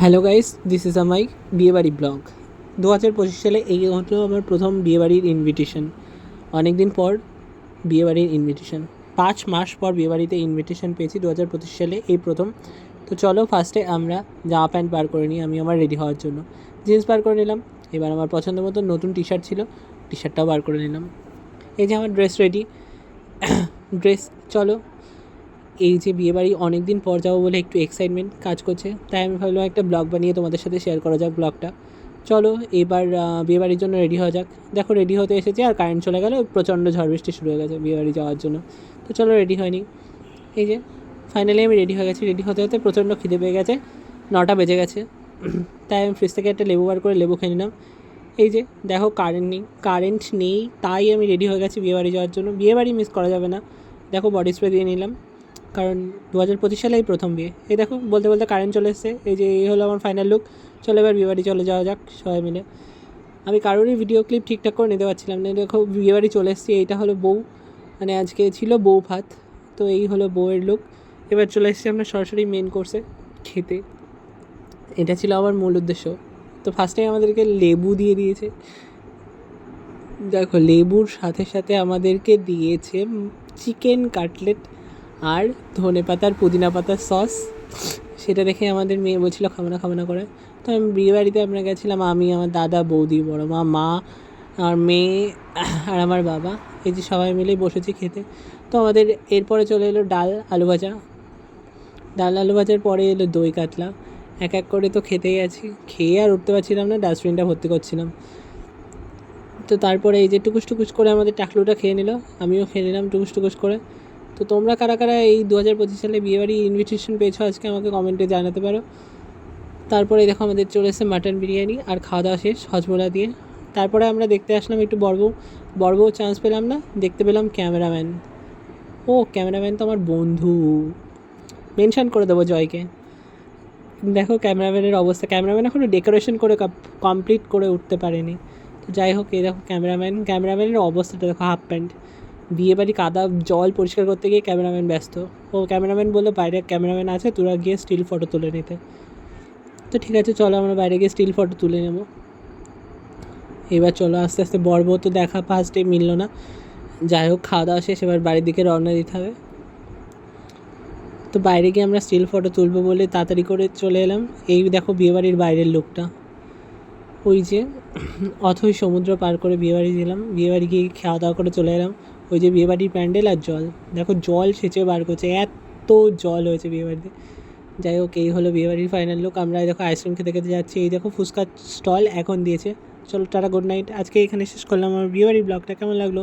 Hello guys, this is my বিয়েবাড়ি blog. 2025 সালে এই হলো আমার প্রথম বিয়েবাড়ির ইনভিটেশন। অনেক দিন পর বিয়েবাড়ির ইনভিটেশন, 5 মাস পর বিয়েবাড়িতে ইনভিটেশন পেয়েছি 2025 সালে এই প্রথম। তো চলো ফার্স্টে আমরা জামা প্যান্ট বার করে নিই। আমি আমার রেডি হওয়ার জন্য জিন্স বার করে নিলাম। এবার আমার পছন্দ মতো নতুন টি শার্ট ছিল, টি শার্টটাও বার করে নিলাম। এই যে আমার ড্রেস রেডি, ড্রেস। চলো, এই যে বিয়েবাড়ি অনেক দিন পর যাবো বলে একটু এক্সাইটমেন্ট কাজ করছে, তাই আমি ভাবলাম একটা ব্লগ বানিয়ে তোমাদের সাথে শেয়ার করা যাক ব্লগটা। চলো এবার বিয়েবাড়ির জন্য রেডি হওয়া যাক। দেখো রেডি হতে এসেছি আর কারেন্ট চলে গেল, প্রচণ্ড ঝড় বৃষ্টি শুরু হয়ে গেছে বিয়েবাড়ি যাওয়ার জন্য। তো চলো রেডি হয়নি। এই যে ফাইনালি আমি রেডি হয়ে গেছি। রেডি হতে হতে প্রচণ্ড খিদে পেয়ে গেছে, 9টা বেজে গেছে। তাই আমি ফ্রিজ থেকে একটা লেবু বার করে লেবু খেয়ে নিলাম। এই যে দেখো কারেন্ট নেই, তাই আমি রেডি হয়ে গেছি বিয়েবাড়ি যাওয়ার জন্য। বিয়েবাড়ি মিস করা যাবে না। দেখো বডি স্প্রে দিয়ে নিলাম, কারণ 2025 সালে এই প্রথম বিয়ে। এই দেখো বলতে বলতে কারেন্ট চলে এসছে। এই যে এই হলো আমার ফাইনাল লুক। চলো এবার বিয়েবাড়ি চলে যাওয়া যাক সবাই মিলে। আমি কারোরই ভিডিও ক্লিপ ঠিকঠাক করে নিতে পারছিলাম না। দেখো বিয়েবাড়ি চলে এসেছি, এইটা হলো বউ, মানে আজকে ছিল বউ ভাত। তো এই হলো বউয়ের লুক। এবার চলে এসেছি আমরা সরাসরি মেন কোর্সে খেতে। এটা ছিল আমার মূল উদ্দেশ্য। তো ফার্স্টে আমাদেরকে লেবু দিয়ে দিয়েছে। দেখো লেবুর সাথে সাথে আমাদেরকে দিয়েছে চিকেন কাটলেট আর ধনে পাতার পুদিনা পাতার সস। সেটা দেখে আমাদের মেয়ে বলছিল খাবো না করে। তো আমি বিয়েবাড়িতে আমরা গেছিলাম, আমি, আমার দাদা, বৌদি, বড় মা, মা আর মেয়ে আর আমার বাবা। এই যে সবাই মিলেই বসেছি খেতে। তো আমাদের এরপরে চলে এলো ডাল আলু ভাজা। ডাল আলু ভাজার পরে এলো দই কাতলা। এক এক করে তো খেতেই আছি, খেয়ে আর উঠতে পারছিলাম না, ডাস্টবিনটা ভর্তি করছিলাম। তো তারপরে এই যে টুকুস করে আমাদের টাকলুটা খেয়ে নিল, আমিও খেয়ে নিলাম টুকুস করে। তো তোমরা কারা কারা এই 2025 সালে বিয়েবাড়ি ইনভিটেশন পেয়েছো আজকে আমাকে কমেন্টে জানাতে পারো। তারপরে দেখো আমাদের চলে এসেছে মাটন বিরিয়ানি আর খাওয়া দাওয়া শেষ হজমোলা দিয়ে। তারপরে আমরা দেখতে আসলাম একটু বড়বউ চান্স পেলাম না, দেখতে পেলাম ক্যামেরাম্যান। ও ক্যামেরাম্যান তো আমার বন্ধু, মেনশন করে দেবো জয়কে। দেখো ক্যামেরাম্যানের অবস্থা, ক্যামেরাম্যান এখনও ডেকোরেশন করে কমপ্লিট করে উঠতে পারেনি। তো যাই হোক, এই দেখো ক্যামেরাম্যানের অবস্থাটা দেখো, হাফ প্যান্ট। বিয়েবাড়ি কাদা জল পরিষ্কার করতে গিয়ে ক্যামেরাম্যান ব্যস্ত। ও ক্যামেরাম্যান বললো বাইরে ক্যামেরাম্যান আছে, তোরা গিয়ে স্টিল ফটো তুলে নিতে। তো ঠিক আছে চলো আমরা বাইরে গিয়ে স্টিল ফটো তুলে নেব। এবার চলো আস্তে আস্তে বড়বউ তো দেখা ফার্স্টে মিললো না। যাই হোক খাওয়া দাওয়া শেষ, এবার বাড়ির দিকে রওনা দিতে হবে। তো বাইরে গিয়ে আমরা স্টিল ফটো তুলবো বলে তাড়াতাড়ি করে চলে এলাম। এই দেখো বিয়েবাড়ির বাইরের লুকটা। ওই যে অথই সমুদ্র পার করে বিয়েবাড়ি বিয়েবাড়ি গিয়ে খাওয়া দাওয়া করে চলে এলাম। ওই যে বিয়েবাড়ির প্যান্ডেল আর জল, দেখো জল সেচে বার করছে, এত জল হয়েছে বিয়েবাড়িতে। যাই হোক এই হলো বিয়েবাড়ির ফাইনাল লুক। আমরা দেখো আইসক্রিম খেতে খেতে যাচ্ছি। এই দেখো ফুচকার স্টল এখন দিয়েছে। চলো টাটা, গুড নাইট। আজকে এখানে শেষ করলাম আমার বিয়েবাড়ির ব্লগটা। কেমন লাগলো?